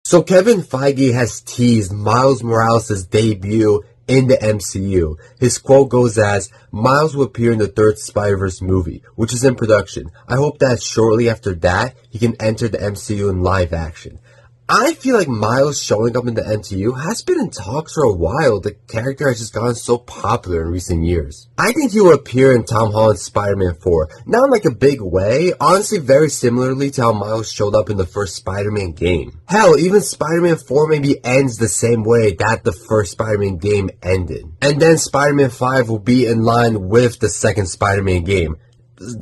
So Kevin Feige has teased Miles Morales' debut in the MCU. His quote goes as, "Miles will appear in the third Spider-Verse movie, which is in production. I hope that shortly after that, he can enter the MCU in live action." I feel like Miles showing up in the MCU has been in talks for a while. The character has just gotten so popular in recent years. I think he will appear in Tom Holland's Spider-Man 4. Not in like a big way, honestly very similarly to how Miles showed up in the first Spider-Man game. Hell, even Spider-Man 4 maybe ends the same way that the first Spider-Man game ended. And then Spider-Man 5 will be in line with the second Spider-Man game.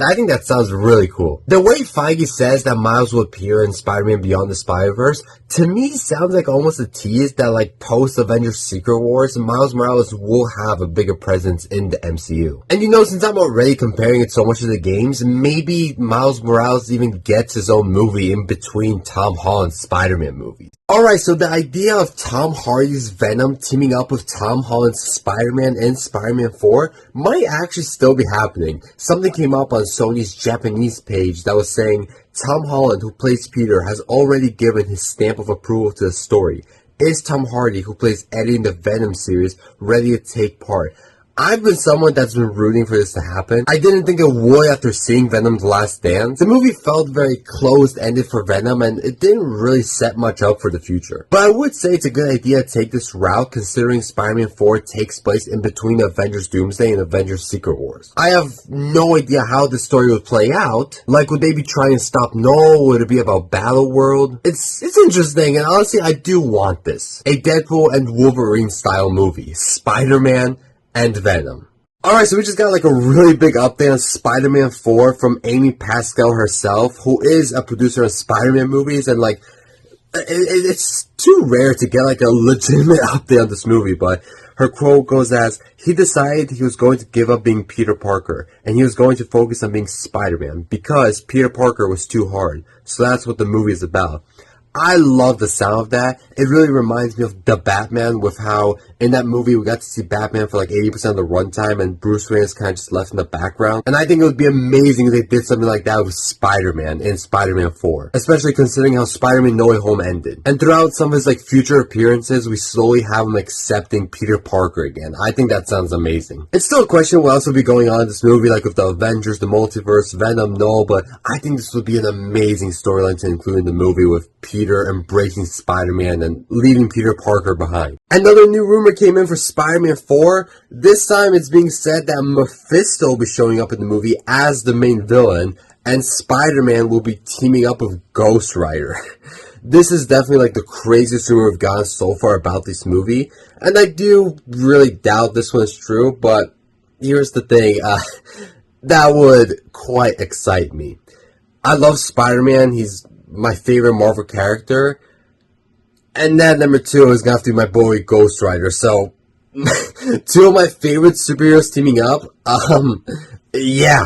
I think that sounds really cool. The way Feige says that Miles will appear in Spider-Man Beyond the Spider-Verse, to me sounds like almost a tease that like post-Avengers Secret Wars, Miles Morales will have a bigger presence in the MCU. And since I'm already comparing it so much to the games, maybe Miles Morales even gets his own movie in between Tom Holland's Spider-Man movies. Alright, so the idea of Tom Hardy's Venom teaming up with Tom Holland's Spider-Man in Spider-Man 4 might actually still be happening. Something came up on Sony's Japanese page that was saying Tom Holland, who plays Peter, has already given his stamp of approval to the story. Is Tom Hardy, who plays Eddie in the Venom series, ready to take part? I've been someone that's been rooting for this to happen. I didn't think it would after seeing Venom's Last Dance. The movie felt very closed-ended for Venom, and it didn't really set much up for the future. But I would say it's a good idea to take this route, considering Spider-Man 4 takes place in between Avengers Doomsday and Avengers Secret Wars. I have no idea how this story would play out. Like, would they be trying to stop Null? Would it be about Battle World? It's interesting, and honestly, I do want this. A Deadpool and Wolverine style movie. Spider-Man and Venom. Alright, so we just got like a really big update on Spider-Man 4 from Amy Pascal herself, who is a producer of Spider-Man movies, and like, it's too rare to get like a legitimate update on this movie, but her quote goes as, "He decided he was going to give up being Peter Parker, and he was going to focus on being Spider-Man, because Peter Parker was too hard. So that's what the movie is about." I love the sound of that. It really reminds me of The Batman, with how in that movie we got to see Batman for like 80% of the runtime and Bruce Wayne is kind of just left in the background. And I think it would be amazing if they did something like that with Spider-Man in Spider-Man 4. Especially considering how Spider-Man No Way Home ended. And throughout some of his like future appearances, we slowly have him accepting Peter Parker again. I think that sounds amazing. It's still a question what else will be going on in this movie, like with the Avengers, the multiverse, Venom, no, but I think this would be an amazing storyline to include in the movie, with Peter embracing Spider-Man and leaving Peter Parker behind. Another new rumor came in for Spider-Man 4. This time it's being said that Mephisto will be showing up in the movie as the main villain, and Spider-Man will be teaming up with Ghost Rider. This is definitely like the craziest rumor we've gotten so far about this movie, and I do really doubt this one is true, but here's the thing, that would quite excite me. I love Spider-Man, he's my favorite Marvel character, and then number 2 is gonna have to be my boy Ghost Rider. So 2 of my favorite superheroes teaming up, yeah.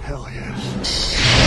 Hell yes.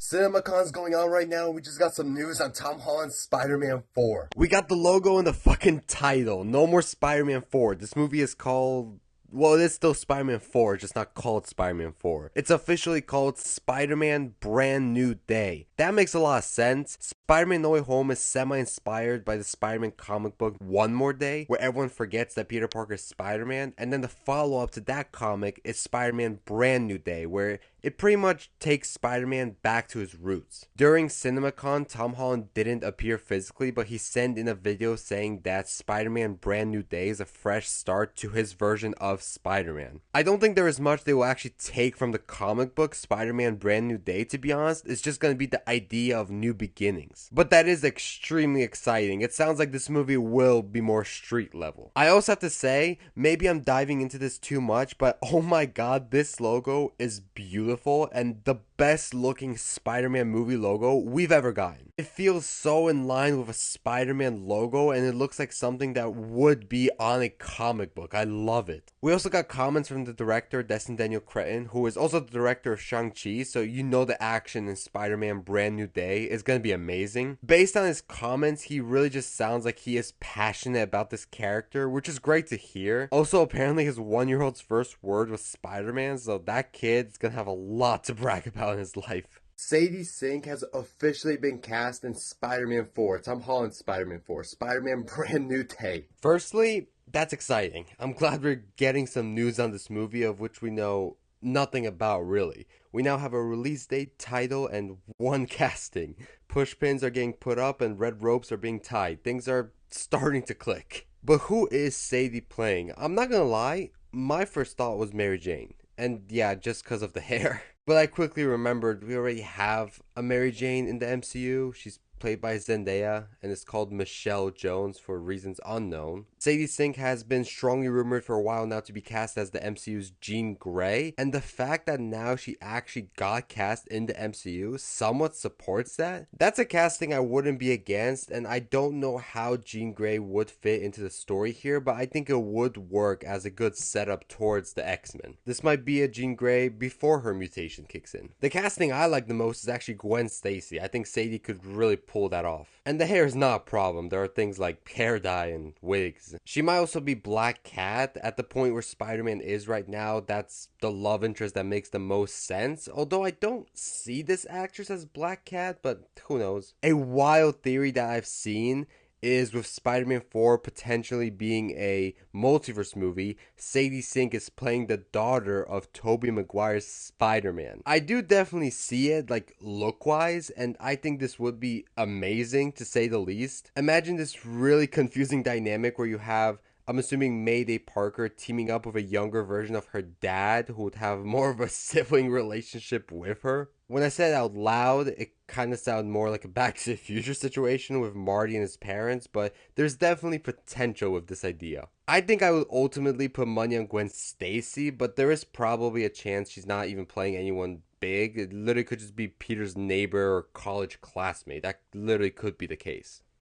CinemaCon's going on right now. We just got some news on Tom Holland's Spider-Man 4. We got the logo and the fucking title. No more Spider-Man 4. This movie is called, well, it is still Spider-Man 4, just not called Spider-Man 4. It's officially called Spider-Man Brand New Day. That makes a lot of sense. Spider-Man No Way Home is semi-inspired by the Spider-Man comic book One More Day, where everyone forgets that Peter Parker is Spider-Man, and then the follow-up to that comic is Spider-Man Brand New Day, where it pretty much takes Spider-Man back to his roots. During CinemaCon, Tom Holland didn't appear physically, but he sent in a video saying that Spider-Man Brand New Day is a fresh start to his version of Spider-Man. I don't think there is much they will actually take from the comic book Spider-Man Brand New Day, to be honest. It's just going to be the idea of new beginnings. But that is extremely exciting. It sounds like this movie will be more street level. I also have to say, maybe I'm diving into this too much, but oh my god, this logo is beautiful and the best looking Spider-Man movie logo we've ever gotten. It feels so in line with a Spider-Man logo, and it looks like something that would be on a comic book. I love it. We We also got comments from the director, Destin Daniel Cretton, who is also the director of Shang-Chi, so you know the action in Spider-Man Brand New Day is going to be amazing. Based on his comments, he really just sounds like he is passionate about this character, which is great to hear. Also, apparently his 1-year-old's first word was Spider-Man, so that kid's going to have a lot to brag about in his life. Sadie Sink has officially been cast in Spider-Man 4, Tom Holland's Spider-Man 4, Spider-Man Brand New Day. Firstly, that's exciting. I'm glad we're getting some news on this movie of which we know nothing about, really. We now have a release date, title, and one casting. Pushpins are getting put up and red ropes are being tied. Things are starting to click. But who is Sadie playing? I'm not gonna lie, my first thought was Mary Jane. And yeah, just because of the hair. But I quickly remembered we already have a Mary Jane in the MCU. She's played by Zendaya and is called Michelle Jones for reasons unknown. Sadie Sink has been strongly rumored for a while now to be cast as the MCU's Jean Grey, and the fact that now she actually got cast in the MCU somewhat supports that. That's a casting I wouldn't be against, and I don't know how Jean Grey would fit into the story here, but I think it would work as a good setup towards the X-Men. This might be a Jean Grey before her mutation kicks in. The casting I like the most is actually Gwen Stacy. I think Sadie could really pull that off. And the hair is not a problem. There are things like hair dye and wigs. She might also be Black Cat. At the point where Spider-Man is right now, that's the love interest that makes the most sense. Although I don't see this actress as Black Cat, but who knows. A wild theory that I've seen is with Spider-Man 4 potentially being a multiverse movie, Sadie Sink is playing the daughter of Tobey Maguire's Spider-Man. I do definitely see it, like, look-wise, and I think this would be amazing, to say the least. Imagine this really confusing dynamic where you have, I'm assuming, Mayday Parker teaming up with a younger version of her dad who would have more of a sibling relationship with her. When I said it out loud, it kind of sounded more like a Back to the Future situation with Marty and his parents, but there's definitely potential with this idea. I think I would ultimately put money on Gwen Stacy, but there is probably a chance she's not even playing anyone big. It literally could just be Peter's neighbor or college classmate. That literally could be the case.